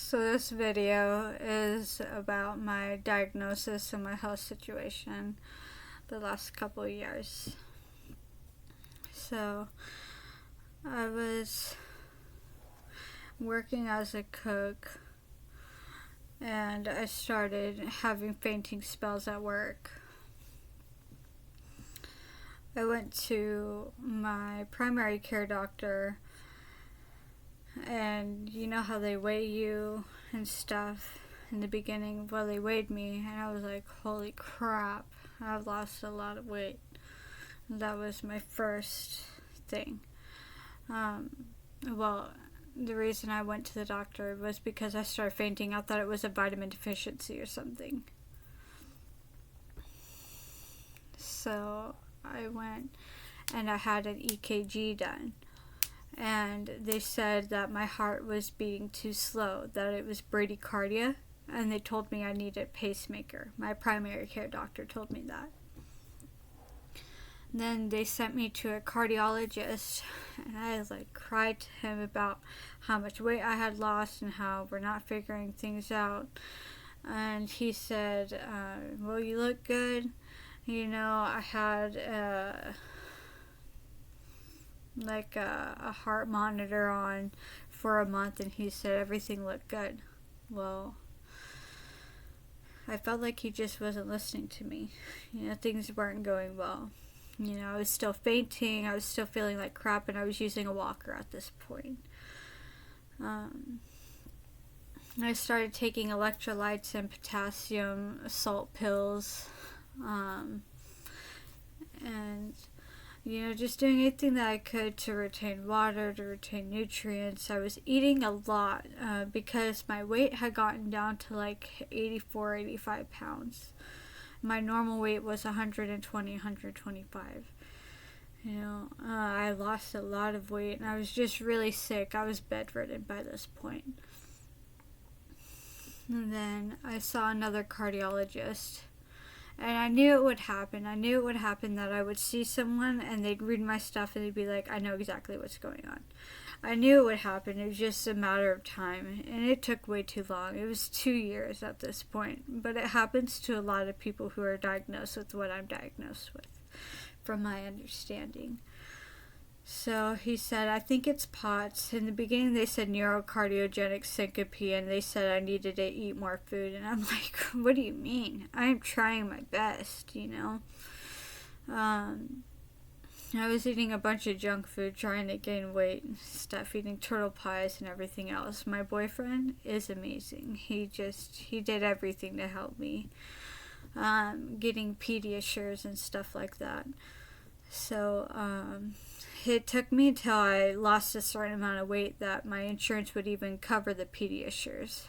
So this video is about my diagnosis and my health situation the last couple of years. So I was working as a cook and I started having fainting spells at work. I went to my primary care doctor, and you know how they weigh you and stuff in the beginning. Well, they weighed me and I was like, holy crap, I've lost a lot of weight. That was my first thing. Well, the reason I went to the doctor was because I started fainting. I thought it was a vitamin deficiency or something. So I went and I had an EKG done. And they said that my heart was beating too slow, that it was bradycardia, and they told me I needed a pacemaker. My primary care doctor told me that. And then they sent me to a cardiologist, and I cried to him about how much weight I had lost and how we're not figuring things out. And he said, well, you look good. You know, I had a heart monitor on for a month, and he said everything looked good. Well, I felt like he just wasn't listening to me. You know, things weren't going well. You know, I was still fainting, I was still feeling like crap, and I was using a walker at this point. I started taking electrolytes and potassium salt pills, and you know, just doing anything that I could to retain water, to retain nutrients. I was eating a lot because my weight had gotten down to 84, 85 pounds. My normal weight was 120, 125. You know, I lost a lot of weight and I was just really sick. I was bedridden by this point. And then I saw another cardiologist. And I knew it would happen. I knew it would happen that I would see someone and they'd read my stuff and they'd be like, I know exactly what's going on. I knew it would happen. It was just a matter of time. And it took way too long. It was 2 years at this point. But it happens to a lot of people who are diagnosed with what I'm diagnosed with, from my understanding. So he said, I think it's POTS. In the beginning they said neurocardiogenic syncope, and they said I needed to eat more food. And I'm like, what do you mean? I'm trying my best, you know. I was eating a bunch of junk food, trying to gain weight and stuff, eating turtle pies and everything else. My boyfriend is amazing. He did everything to help me. Getting Pediasures and stuff like that. So, it took me until I lost a certain amount of weight that my insurance would even cover the Pediasures.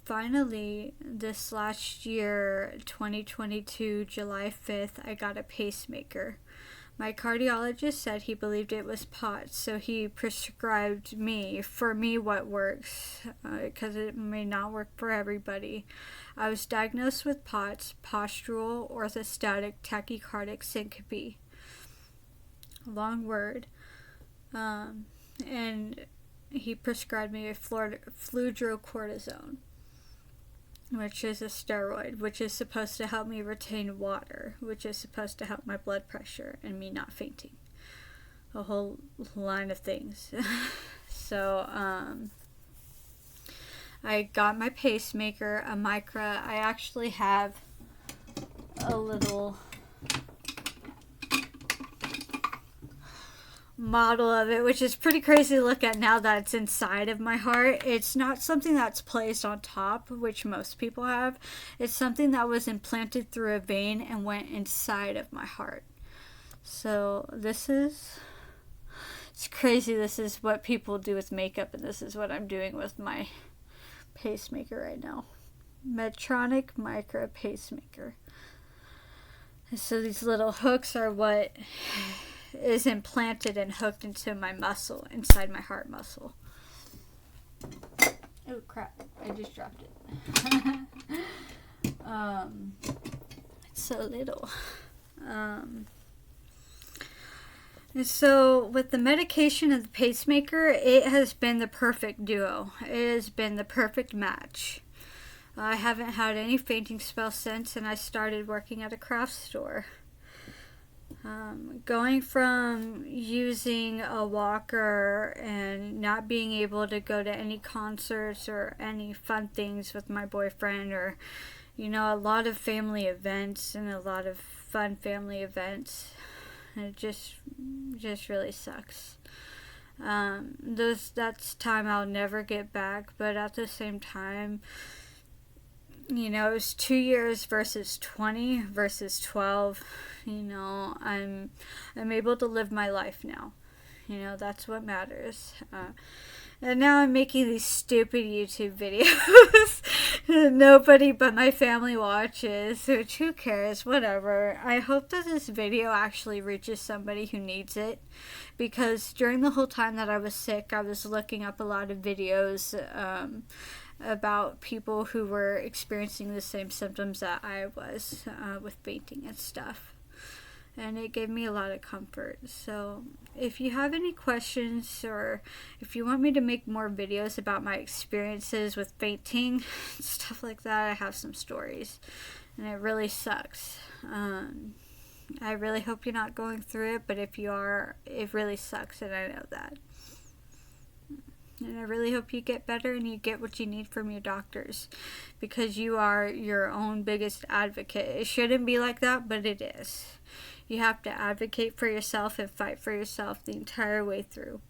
Finally, this last year, 2022, July 5th, I got a pacemaker. My cardiologist said he believed it was POTS, so he prescribed me, for me, what works, because it may not work for everybody. I was diagnosed with POTS, postural orthostatic tachycardic syncope. Long word. And he prescribed me a fludrocortisone, which is a steroid, which is supposed to help me retain water, which is supposed to help my blood pressure and me not fainting. A whole line of things. So, I got my pacemaker, a Micra. I actually have a little model of it, which is pretty crazy to look at now that it's inside of my heart. It's not something that's placed on top, which most people have. It's something that was implanted through a vein and went inside of my heart. So it's crazy. This is what people do with makeup, and this is what I'm doing with my pacemaker right now. Medtronic Micra pacemaker. So these little hooks are what is implanted and hooked into my muscle, inside my heart muscle. Oh crap, I just dropped it. It's so little. And so, with the medication and the pacemaker, it has been the perfect duo. It has been the perfect match. I haven't had any fainting spells since, and I started working at a craft store. Going from using a walker and not being able to go to any concerts or any fun things with my boyfriend, or a lot of family events and a lot of fun family events. It just really sucks. That's time I'll never get back, but at the same time, it was 2 years versus 20 versus 12. I'm able to live my life now. That's what matters. And now I'm making these stupid YouTube videos nobody but my family watches, which who cares, whatever. I hope that this video actually reaches somebody who needs it, because during the whole time that I was sick, I was looking up a lot of videos about people who were experiencing the same symptoms that I was with fainting and stuff. And it gave me a lot of comfort. So if you have any questions, or if you want me to make more videos about my experiences with fainting, stuff like that, I have some stories. And it really sucks. I really hope you're not going through it, but if you are, it really sucks, and I know that. And I really hope you get better and you get what you need from your doctors, because you are your own biggest advocate. It shouldn't be like that, but it is. You have to advocate for yourself and fight for yourself the entire way through.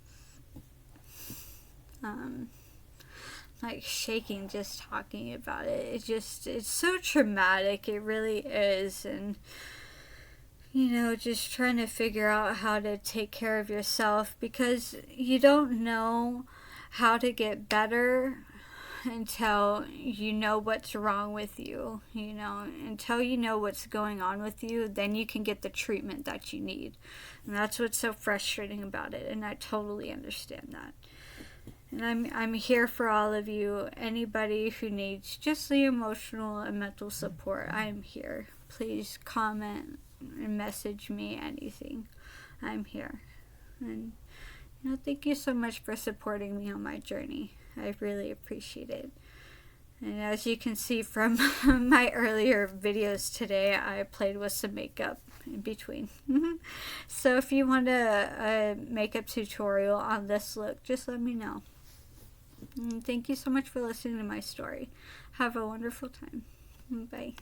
Like shaking just talking about it. It's so traumatic. It really is. And just trying to figure out how to take care of yourself, because you don't know how to get better until you know what's wrong with you. Until you know what's going on with you, then you can get the treatment that you need. And that's what's so frustrating about it, and I totally understand that. And I'm here for all of you. Anybody who needs just the emotional and mental support, I am here. Please comment and message me anything. I'm here. And thank you so much for supporting me on my journey. I really appreciate it. And as you can see from my earlier videos today, I played with some makeup in between. So if you want a makeup tutorial on this look, just let me know. And thank you so much for listening to my story. Have a wonderful time. Bye.